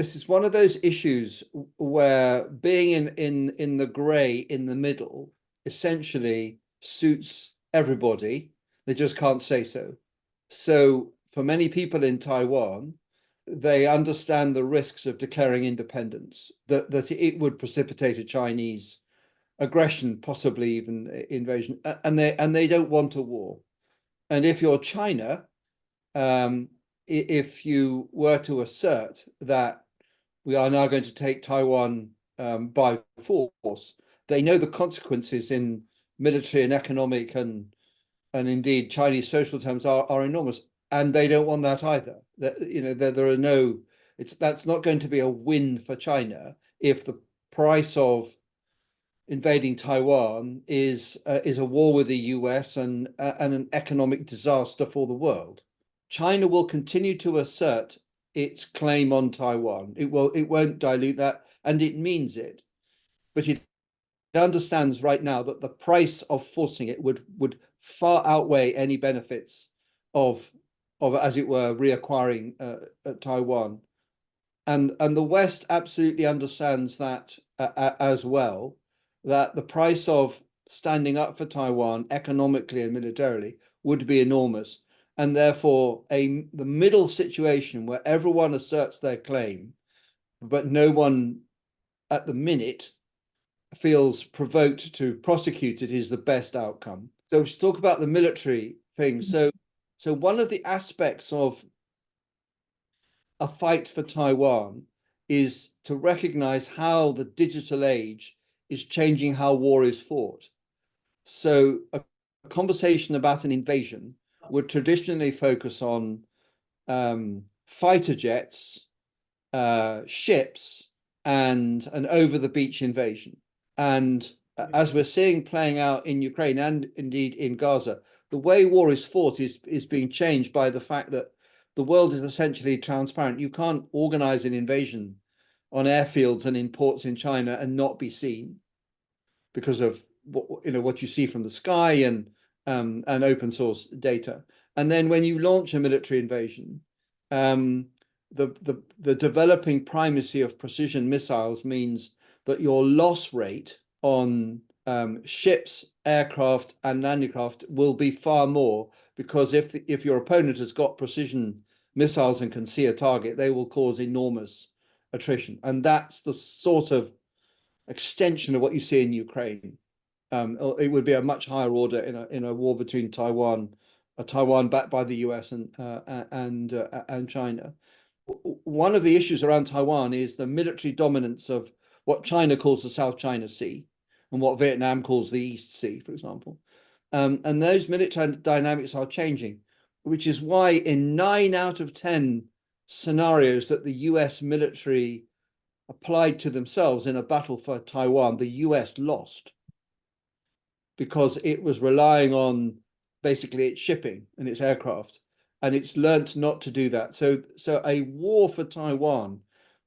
this is one of those issues where being in the gray in the middle essentially suits everybody. They just can't say so. So for many people in Taiwan, they understand the risks of declaring independence, that it would precipitate a Chinese aggression, possibly even invasion, and they don't want a war. And if you're China, if you were to assert that we are now going to take Taiwan by force, they know the consequences in military and economic and indeed Chinese social terms are enormous, and they don't want that either. There are no. That's not going to be a win for China if the price of invading Taiwan is a war with the US and an economic disaster for the world. China will continue to assert its claim on Taiwan. It won't dilute that, and it means it. But it understands right now that the price of forcing it would far outweigh any benefits of as it were reacquiring Taiwan. And the West absolutely understands that as well, that the price of standing up for Taiwan economically and militarily would be enormous. And therefore, the middle situation where everyone asserts their claim, but no one at the minute feels provoked to prosecute it, is the best outcome. So we should talk about the military thing. So one of the aspects of a fight for Taiwan is to recognize how the digital age is changing how war is fought. So a conversation about an invasion would traditionally focus on fighter jets, ships, and an over-the-beach invasion. And as we're seeing playing out in Ukraine and indeed in Gaza, the way war is fought is being changed by the fact that the world is essentially transparent. You can't organize an invasion on airfields and in ports in China and not be seen because of what you see from the sky and open source data. And then when you launch a military invasion, the developing primacy of precision missiles means that your loss rate on ships, aircraft, and landing craft will be far more, because if your opponent has got precision missiles and can see a target, they will cause enormous attrition. And that's the sort of extension of what you see in Ukraine. It would be a much higher order in a war between Taiwan backed by the US and China. One of the issues around Taiwan is the military dominance of what China calls the South China Sea and what Vietnam calls the East Sea, for example. And those military dynamics are changing, which is why in 9 out of 10 scenarios that the US military applied to themselves in a battle for Taiwan, the US lost because it was relying on basically its shipping and its aircraft, and it's learnt not to do that. So a war for Taiwan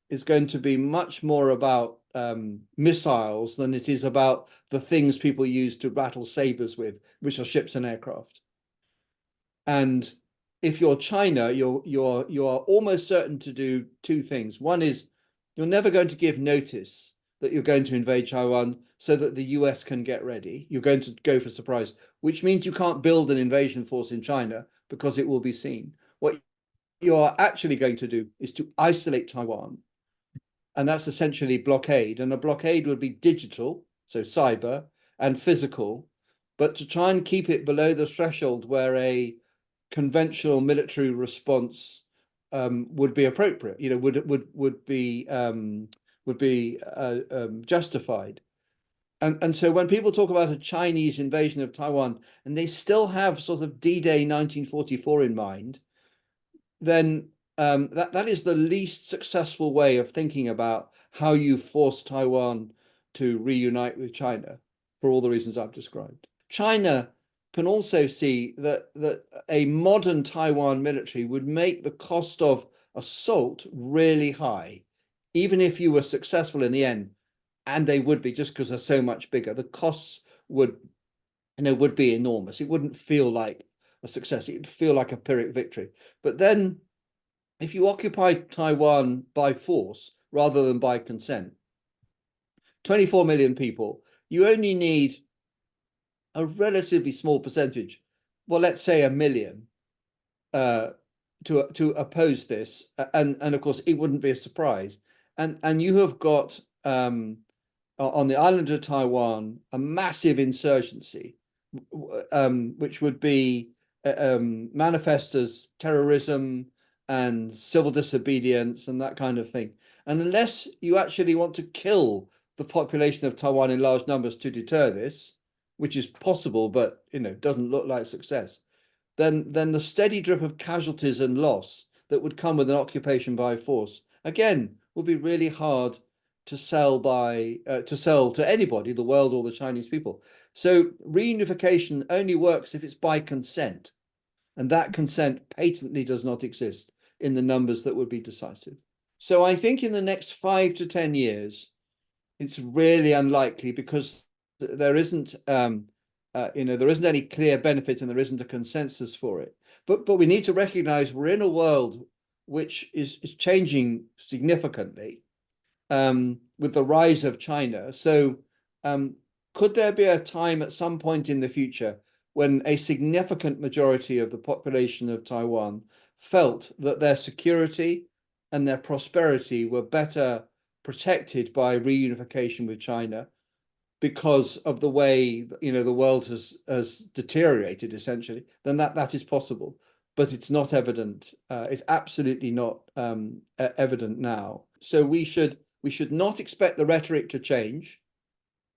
is going to be much more about missiles than it is about the things people use to battle sabers with, which are ships and aircraft. And if you're China, you are almost certain to do two things. One is you're never going to give notice that you're going to invade Taiwan so that the US can get ready. You're going to go for surprise, which means you can't build an invasion force in China because it will be seen. What you are actually going to do is to isolate Taiwan. And that's essentially blockade. And a blockade would be digital, so cyber, and physical, but to try and keep it below the threshold where a conventional military response would be appropriate, would be justified. And so when people talk about a Chinese invasion of Taiwan, and they still have sort of D-Day 1944 in mind, then that is the least successful way of thinking about how you force Taiwan to reunite with China, for all the reasons I've described. China can also see that a modern Taiwan military would make the cost of assault really high, even if you were successful in the end, and they would be just because they're so much bigger. The costs would be enormous. It wouldn't feel like a success. It would feel like a Pyrrhic victory. But then if you occupy Taiwan by force rather than by consent, 24 million people, you only need a relatively small percentage, well, let's say 1 million, uh, to oppose this, and of course it wouldn't be a surprise. And you have got on the island of Taiwan a massive insurgency, which would be manifest as terrorism and civil disobedience and that kind of thing. And unless you actually want to kill the population of Taiwan in large numbers to deter this, which is possible, but doesn't look like success, then the steady drip of casualties and loss that would come with an occupation by force again would be really hard to sell to anybody, the world or the Chinese people. So reunification only works if it's by consent, and that consent patently does not exist in the numbers that would be decisive. So I think in the next 5 to 10 years, it's really unlikely because there isn't there isn't any clear benefit and there isn't a consensus for it. But we need to recognize we're in a world which is changing significantly with the rise of China. So could there be a time at some point in the future when a significant majority of the population of Taiwan felt that their security and their prosperity were better protected by reunification with China because of the way the world has deteriorated essentially? Then that is possible, but it's not evident. It's absolutely not evident now. So we should not expect the rhetoric to change,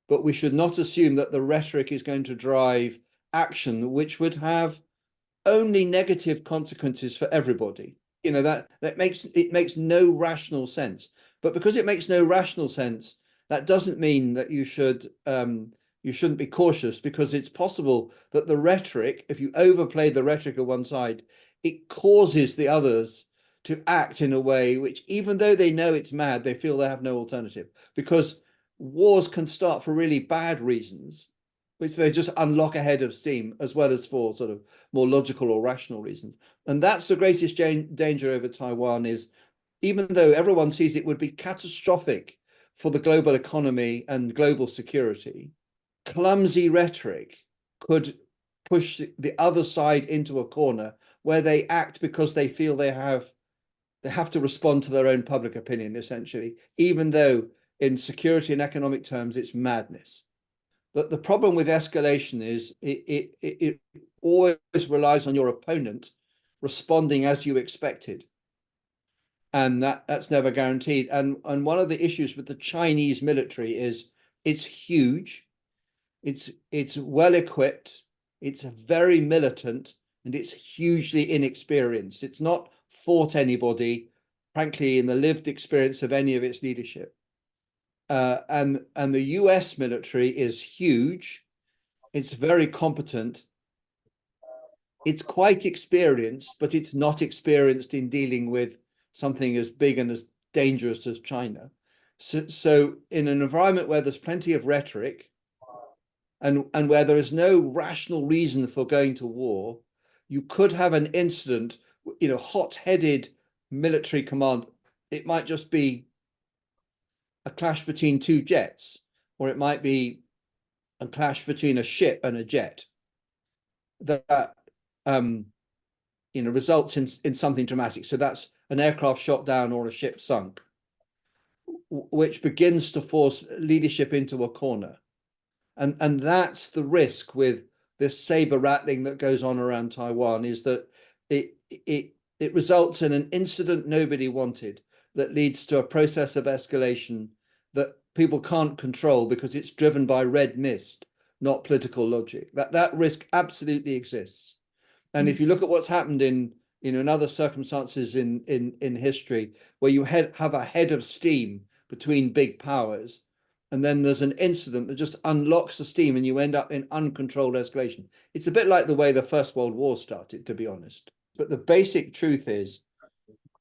but we should not assume that the rhetoric is going to drive action which would have only negative consequences for everybody. That makes no rational sense. But because it makes no rational sense, that doesn't mean that you shouldn't be cautious, because it's possible that the rhetoric, if you overplay the rhetoric of one side, it causes the others to act in a way which, even though they know it's mad, they feel they have no alternative. Because wars can start for really bad reasons, which they just unlock a head of steam, as well as for sort of more logical or rational reasons. And that's the greatest danger over Taiwan, is even though everyone sees it would be catastrophic for the global economy and global security, clumsy rhetoric could push the other side into a corner where they act because they feel they have to respond to their own public opinion, essentially, even though in security and economic terms it's madness. But the problem with escalation is it always relies on your opponent responding as you expected. And that's never guaranteed. And one of the issues with the Chinese military is it's huge, it's well equipped, it's very militant, and it's hugely inexperienced. It's not fought anybody, frankly, in the lived experience of any of its leadership. And the US military is huge. It's very competent. It's quite experienced, but it's not experienced in dealing with something as big and as dangerous as China. So in an environment where there's plenty of rhetoric and where there is no rational reason for going to war, you could have an incident, hot-headed military command. It might just be a clash between two jets, or it might be a clash between a ship and a jet that results in something dramatic. So that's an aircraft shot down or a ship sunk, which begins to force leadership into a corner. And that's the risk with this saber rattling that goes on around Taiwan, is that it results in an incident nobody wanted that leads to a process of escalation that people can't control because it's driven by red mist, not political logic. That risk absolutely exists. And if you look at what's happened in other circumstances in history, where you have a head of steam between big powers, and then there's an incident that just unlocks the steam and you end up in uncontrolled escalation. It's a bit like the way the First World War started, to be honest. But the basic truth is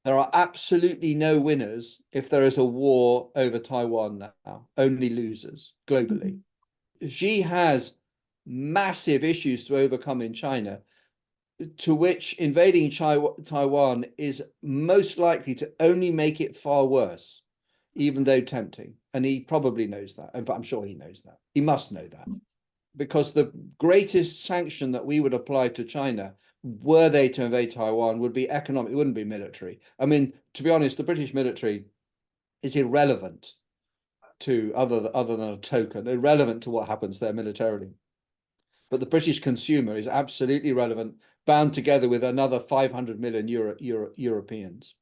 there are absolutely no winners if there is a war over Taiwan now, only losers globally. Xi has massive issues to overcome in China, to which invading Taiwan is most likely to only make it far worse, even though tempting. And he probably knows that, but I'm sure he knows that. He must know that, because the greatest sanction that we would apply to China, were they to invade Taiwan, would be economic. It wouldn't be military. I mean, to be honest, the British military is irrelevant to other than a token, irrelevant to what happens there militarily. But the British consumer is absolutely relevant, bound together with another 500 million Europeans.